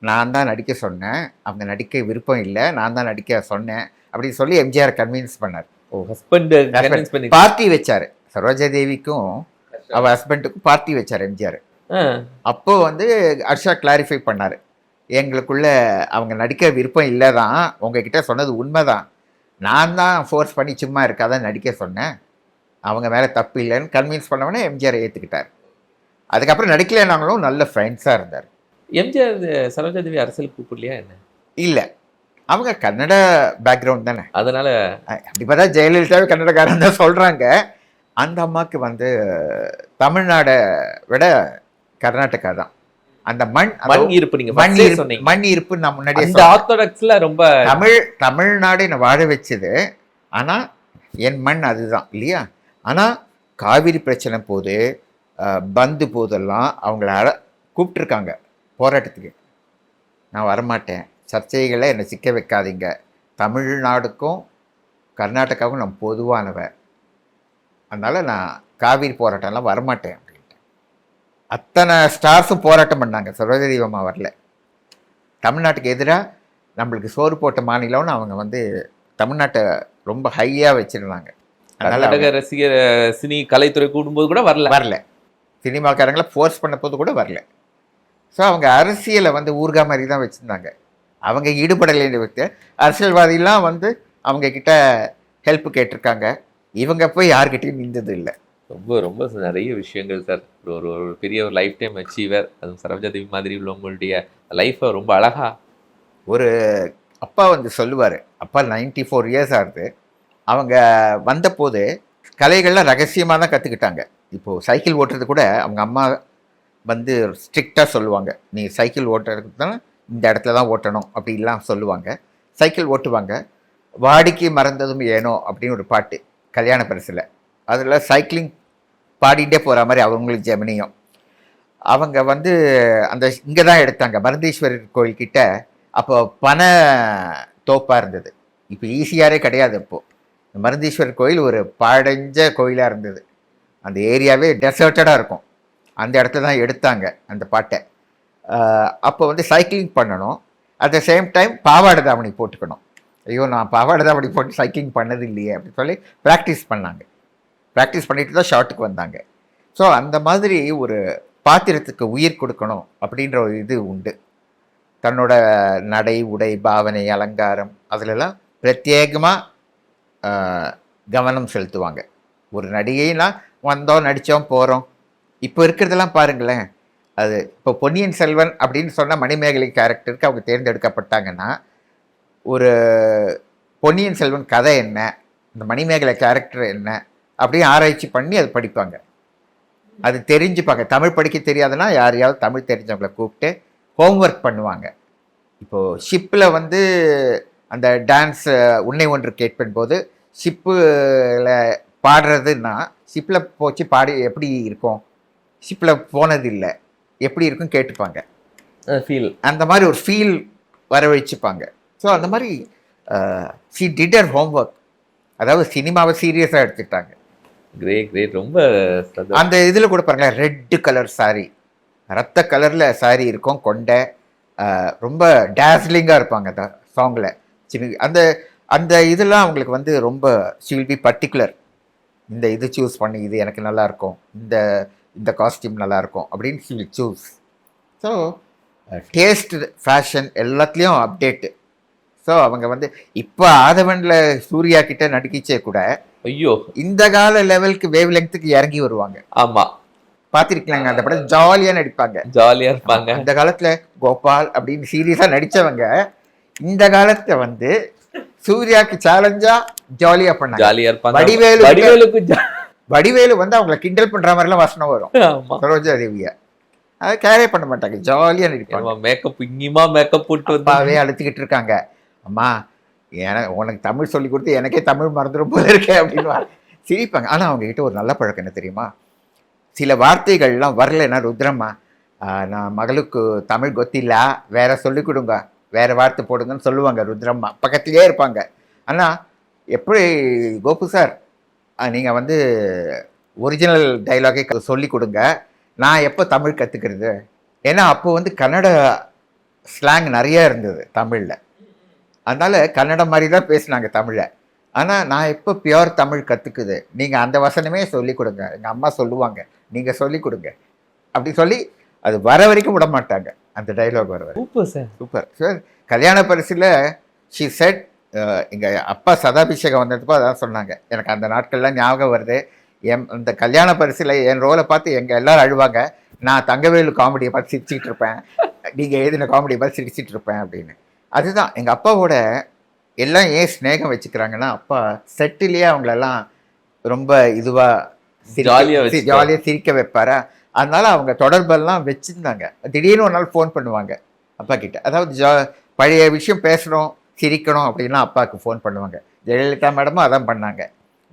நான் தான் நடிக்க சொன்னேன், அவங்க நடிக்க விருப்பம் இல்லை, நான் தான் நடிக்க சொன்னேன் அப்படின்னு சொல்லி எம்ஜிஆர் கன்வின்ஸ் பண்ணார். ஹஸ்பண்ட் பார்ட்டி வச்சார். சரோஜாதேவிக்கும் அவள் ஹஸ்பண்டுக்கும் பார்ட்டி வச்சார் எம்ஜிஆர். அப்போ வந்து ஹர்ஷா கிளாரிஃபை பண்ணார், எங்களுக்குள்ள அவங்க நடிக்க விருப்பம் இல்லை தான், உங்ககிட்ட சொன்னது உண்மைதான், நான் தான் ஃபோர்ஸ் பண்ணி சும்மா இருக்காதான் நடிக்க சொன்னேன், அவங்க மேலே தப்பு இல்லைன்னு கன்வின்ஸ் பண்ணவொடனே எம்ஜிஆர் ஏற்றுக்கிட்டார். அதுக்கப்புறம் நடிக்கலைன்னாங்களும் நல்ல ஃப்ரெண்ட்ஸாக இருந்தார். எம்ஜிஆர் சரோஜாதேவி அரசியல் கூப்பிடலையா என்ன? இல்லை, அவங்க கன்னட பேக்ரவுண்ட் தானே, அதனால அப்படி பார்த்தா ஜெயலலிதாவே கன்னடக்காரன் தான் சொல்கிறாங்க. அந்த அம்மாவுக்கு வந்து தமிழ்நாடை விட கர்நாடகா தான் அந்த மண் இருப்பு. நீங்க மண் இருப்பு நான் முன்னாடியே ஆர்த்தடாக்ஸ்ல ரொம்ப தமிழ்நாடு என்னை வாழ வச்சது. ஆனால் என் மண் அதுதான் இல்லையா. ஆனால் காவிரி பிரச்சனை போது பந்து போதெல்லாம் அவங்கள கூப்பிட்டுருக்காங்க போராட்டத்துக்கு. நான் வரமாட்டேன், சர்ச்சைகளை என்னை சிக்க வைக்காதீங்க, தமிழ்நாடுக்கும் கர்நாடகாவுக்கும் நான் பொதுவானவன், அதனால் நான் காவிரி போராட்டம்லாம் வரமாட்டேன் அப்படின்ட்டு அத்தனை ஸ்டார்ஸும் போராட்டம் பண்ணாங்க. சரோஜாதேவி அம்மா வரல. தமிழ்நாட்டுக்கு எதிராக நம்மளுக்கு சோறு போட்ட மாநிலம்னு அவங்க வந்து தமிழ்நாட்டை ரொம்ப ஹையாக வச்சுருந்தாங்க. அதனால் ரசிகர் சினி கலைத்துறை கூடும்போது கூட வரல, சினிமாக்காரங்களை ஃபோர்ஸ் பண்ண போது கூட வரல. ஸோ அவங்க அரசியலை வந்து ஊர்கா மாதிரி தான் வச்சுருந்தாங்க. அவங்க ஈடுபடலைன்னு வைக்க அரசியல்வாதிலாம் வந்து அவங்கக்கிட்ட ஹெல்ப் கேட்டிருக்காங்க. இவங்க போய் யார்கிட்டையும் நின்றது இல்லை. ரொம்ப ரொம்ப நிறைய விஷயங்கள் சார். ஒரு பெரிய ஒரு லைஃப் டைம் அச்சீவர், அதுவும் சரோஜாதேவி மாதிரி உள்ளவங்களுடைய லைஃப்பை ரொம்ப அழகா. ஒரு அப்பா வந்து சொல்லுவார், அப்பா 94 இயர்ஸ் ஆகுது. அவங்க வந்தபோது கலைகள்லாம் ரகசியமாக தான் கற்றுக்கிட்டாங்க. இப்போது சைக்கிள் ஓட்டுறது கூட அவங்க அம்மா வந்து ஸ்ட்ரிக்டாக சொல்லுவாங்க, நீ சைக்கிள் ஓட்டுறதுக்கு தான் இந்த இடத்துல தான் ஓட்டணும் அப்படின்லாம் சொல்லுவாங்க. சைக்கிள் ஓட்டுவாங்க. வாடிக்கை மறந்ததும் ஏனோ அப்படின்னு ஒரு பாட்டு கல்யாண பரிசில், அதில் சைக்கிளிங் பாடிட்டே போகிற மாதிரி அவங்களுக்கு ஜெமினியும். அவங்க வந்து அந்த இங்கே தான் எடுத்தாங்க, மருந்தீஸ்வரர் கோயில்கிட்ட. அப்போ பனை தோப்பாக இருந்தது. இப்போ ஈஸியாரே கிடையாது. அப்போது மருந்தீஸ்வரர் கோயில் ஒரு பாடைஞ்ச கோயிலாக இருந்தது. அந்த ஏரியாவே டெசர்ட்டடாக இருக்கும். அந்த இடத்துல தான் எடுத்தாங்க அந்த பாட்டை. அப்போ வந்து சைக்கிளிங் பண்ணணும், அட் த சேம் டைம் பாவாடை தாவணி போட்டுக்கணும். ஐயோ, நான் பாவாடை தாவணி போட்டு சைக்கிளிங் பண்ணது இல்லையே அப்படின்னு சொல்லி ப்ராக்டிஸ் பண்ணாங்க. ப்ராக்டிஸ் பண்ணிட்டு தான் ஷார்ட்டுக்கு வந்தாங்க. ஸோ அந்த மாதிரி ஒரு பாத்திரத்துக்கு உயிர் கொடுக்கணும் அப்படின்ற ஒரு இது உண்டு. தன்னோட நடை, உடை, பாவனை, அலங்காரம் அதிலெல்லாம் பிரத்யேகமாக கவனம் செலுத்துவாங்க. ஒரு நடிகைனா வந்தோம், நடித்தோம், போகிறோம். இப்போ இருக்கிறதெல்லாம் பாருங்களேன். அது இப்போ பொன்னியின் செல்வன் அப்படின்னு சொன்னால் மணிமேகலை கேரக்டருக்கு அவங்க தேர்ந்தெடுக்கப்பட்டாங்கன்னா, ஒரு பொன்னியின் செல்வன் கதை என்ன, இந்த மணிமேகலை கேரக்டர் என்ன அப்படின்னு ஆராய்ச்சி பண்ணி அது படிப்பாங்க. அது தெரிஞ்சுப்பாங்க. தமிழ் படிக்க தெரியாதுன்னா யாரையாவது தமிழ் தெரிஞ்சவங்களை கூப்பிட்டு ஹோம்ஒர்க் பண்ணுவாங்க. இப்போது ஷிப்பில் வந்து அந்த டான்ஸ் உன்னை ஒன்று கேட்பேன் போது ஷிப்பில் பாடுறதுன்னா, ஷிப்பில் போச்சு பாடி எப்படி இருக்கும், ஷிப்பில் போனது இல்லை, எப்படி இருக்கும் கேட்டுப்பாங்க. ஃபீல், அந்த மாதிரி ஒரு ஃபீல் வர வச்சுப்பாங்க. ஸோ அந்த மாதிரி ஷி டிட் ஹர் ஹோம்ஒர்க். அதாவது சினிமாவை சீரியஸாக எடுத்துக்கிட்டாங்க. கிரேட். ரொம்ப அந்த இதில் கூட பாருங்களேன், ரெட்டு கலர் சாரி, ரத்த கலரில் சாரி இருக்கும், கொண்டை, ரொம்ப டேஸ்லிங்காக இருப்பாங்க அந்த சாங்கில். சின்ன அந்த அந்த இதெல்லாம் அவங்களுக்கு வந்து ரொம்ப ஷி வில் பி பர்டிகுலர். இந்த இது சூஸ் பண்ணி இது எனக்கு நல்லா இருக்கும், இந்த இந்த காஸ்டியூம் நல்லா இருக்கும் அப்படின்னு she will choose. So taste, fashion எல்லாத்துலேயும் அப்டேட்டு. ஸோ அவங்க வந்து இப்போ ஆதவனில் சூர்யா கிட்ட நடிக்கிச்சே கூட ஐயோ இந்த கால லெவலுக்கு வேவ் லெங்க்த்துக்கு இறங்கி வருவாங்க. ஆமா, பார்த்துருக்கலாங்க, அந்த படம் ஜாலியாக நடிப்பாங்க. ஜாலியா இருப்பாங்க. அந்த காலத்தில் கோபால் அப்படின்னு சீரியஸாக நடித்தவங்க இந்த காலத்தை வந்து சூர்யாவுக்கு சேலஞ்சா ஜாலியாக பண்ணாங்க. ஜாலியா இருப்பாங்க. வடிவேலுக்கு வடிவேலு வந்து அவங்கள கிண்டல் பண்ணுற மாதிரிலாம் வசனம் வரும். ஆமா, சரோஜா தேவியா அதை கேரே பண்ண மாட்டாங்க, ஜாலியாக நடிப்பாங்க. மேக்கப் இங்கிமா மேக்கப் போட்டு அப்பாவே அழுத்திக்கிட்டு இருக்காங்க, அம்மா உனக்கு தமிழ் சொல்லி கொடுத்து எனக்கே தமிழ் மறந்துடும் போல இருக்கே அப்படின்னு சிரிப்பாங்க. ஆனால் அவங்ககிட்ட ஒரு நல்ல பழக்கம் என்ன தெரியுமா, சில வார்த்தைகள்லாம் வரலைன்னா ருத்ரம்மா நான் மகளுக்கு தமிழ் கொத்தில்ல வேற சொல்லிக் கொடுங்க, வேற வார்த்தை போடுங்கன்னு சொல்லுவாங்க. ருத்ரம்மா பக்கத்துலேயே இருப்பாங்க. ஆனால் எப்படி கோபு சார் நீங்கள் வந்து ஒரிஜினல் டைலாகே சொல்லி கொடுங்க, நான் எப்போ தமிழ் கற்றுக்கிறது? ஏன்னா அப்போ வந்து கன்னட ஸ்லாங் நிறைய இருந்தது தமிழில், அதனால் கன்னடம் மாதிரி தான் பேசினாங்க தமிழை. ஆனால் நான் எப்போ பியோர் தமிழ் கற்றுக்குது, நீங்கள் அந்த வசனமே சொல்லிக் கொடுங்க, எங்கள் அம்மா சொல்லுவாங்க, நீங்கள் சொல்லிக் கொடுங்க அப்படி சொல்லி அது வர வரைக்கும் விட மாட்டாங்க, அந்த டைலாக் வர வரைக்கும். Super sir, super sir. கல்யாண பரிசில் ஷி செட், எங்கள் அப்பா சதாபிஷேகம் வந்ததுப்போ அதான் சொன்னாங்க, எனக்கு அந்த நாட்கள்லாம் ஞாபகம் வருது. அந்த கல்யாண பரிசில் என் ரோலை பார்த்து எங்கள் எல்லோரும் அழுவாங்க, நான் தங்கவேலு காமெடியை பார்த்து சிரிச்சிட்டு இருப்பேன், நீங்கள் எழுதின காமெடியை பார்த்து சிரிச்சிட்டு இருப்பேன் அப்படின்னு. அதுதான் எங்கள் அப்பாவோட எல்லாம் ஏன் ஸ்நேகம் வச்சுக்கிறாங்கன்னா, அப்பா செட்டிலேயே அவங்களெல்லாம் ரொம்ப இதுவாக ஜாலியாக சிரிக்க வைப்பாரா, அதனால அவங்க தொடர்பெல்லாம் வச்சுருந்தாங்க. திடீர்னு ஒரு நாள் ஃபோன் பண்ணுவாங்க அப்பா கிட்ட, அதாவது பழைய விஷயம் பேசணும் சிரிக்கணும் அப்படின்னா அப்பாவுக்கு ஃபோன் பண்ணுவாங்க. ஜெயலலிதா மேடமும் அதான் பண்ணாங்க.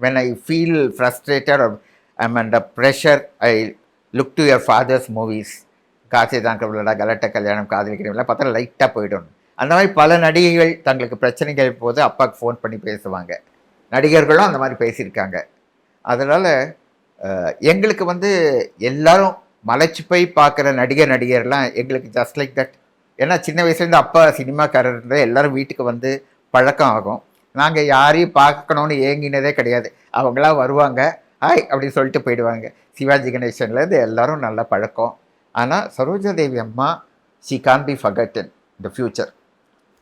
when I feel frustrated or I'm under pressure, I look to your father's movies. காசே தான் கவலடா, கலட்ட கல்யாணம், காதலிக்கிறவங்களாம் பார்த்தா லைட்டாக போயிடும். அந்த மாதிரி பல நடிகைகள் தங்களுக்கு பிரச்சனைகள் போது அப்பாவுக்கு ஃபோன் பண்ணி பேசுவாங்க. நடிகர்களும் அந்த மாதிரி பேசியிருக்காங்க. அதனால் எங்களுக்கு வந்து எல்லாரும் மலைச்சு போய் பார்க்குற நடிகர்லாம் எங்களுக்கு ஜஸ்ட் லைக் தட். ஏன்னா சின்ன வயசுலேருந்து அப்பா சினிமாக்காரர் இருந்தால் எல்லோரும் வீட்டுக்கு வந்து பழக்கம் ஆகும். நாங்கள் யாரையும் பார்க்கணுன்னு ஏங்கினதே கிடையாது. அவங்களாம் வருவாங்க, ஹாய் அப்படின்னு சொல்லிட்டு போயிடுவாங்க. சிவாஜி கணேசன்லேருந்து எல்லோரும் நல்ல பழக்கம். ஆனால் சரோஜா தேவி அம்மா she can't be forgotten the future.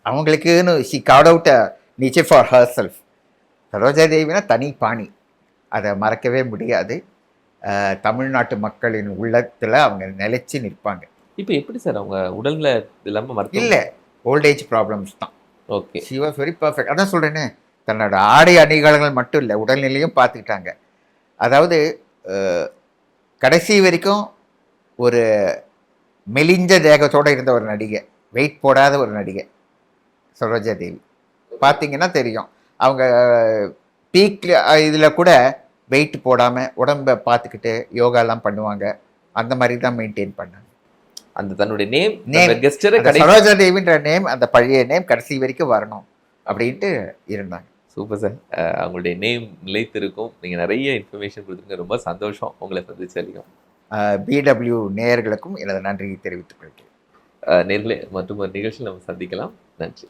அவங்களுக்குன்னு she carved out a niche for herself. சரோஜா தேவினா தனி பாணி, அதை மறக்கவே முடியாது. தமிழ்நாட்டு மக்களின் உள்ளத்தில் அவங்க நிலைச்சி நிற்பாங்க. இப்போ எப்படி சார் அவங்க உடல்நிலை இல்லாமல் இல்லை, ஓல்டேஜ் ப்ராப்ளம்ஸ் தான். Okay, she was very perfect. அதான் சொல்கிறேனே, தன்னோட ஆடை அணிகலங்கள் மட்டும் இல்லை, உடல்நிலையும் பார்த்துக்கிட்டாங்க. அதாவது கடைசி வரைக்கும் ஒரு மெலிஞ்ச தேகத்தோடு இருந்த ஒரு நடிகை, வெயிட் போடாத ஒரு நடிகை சரோஜா தேவி. பார்த்தீங்கன்னா தெரியும், அவங்க பீக் இதில் கூட வெயிட் போடாமல் உடம்பை பார்த்துக்கிட்டு யோகாலாம் பண்ணுவாங்க. அந்த மாதிரி தான் மெயின்டைன் பண்ணாங்க. அந்த தன்னுடைய நேம் சரோஜா தேவின்ற நேம், அந்த பழைய நேம் கடைசி வரைக்கும் வரணும் அப்படின்ட்டு இருந்தாங்க. சூப்பர் சார், அவங்களுடைய நேம் நிலைத்திருக்கும். நீங்கள் நிறைய இன்ஃபர்மேஷன் கொடுத்துருங்க, ரொம்ப சந்தோஷம் உங்களை சந்திச்சதிகம். BW நேயர்களுக்கும் எனது நன்றியை தெரிவித்துக் கொள்கிறேன். நேரில் மற்றும் ஒரு நிகழ்ச்சியில் நம்ம சந்திக்கலாம். நன்றி.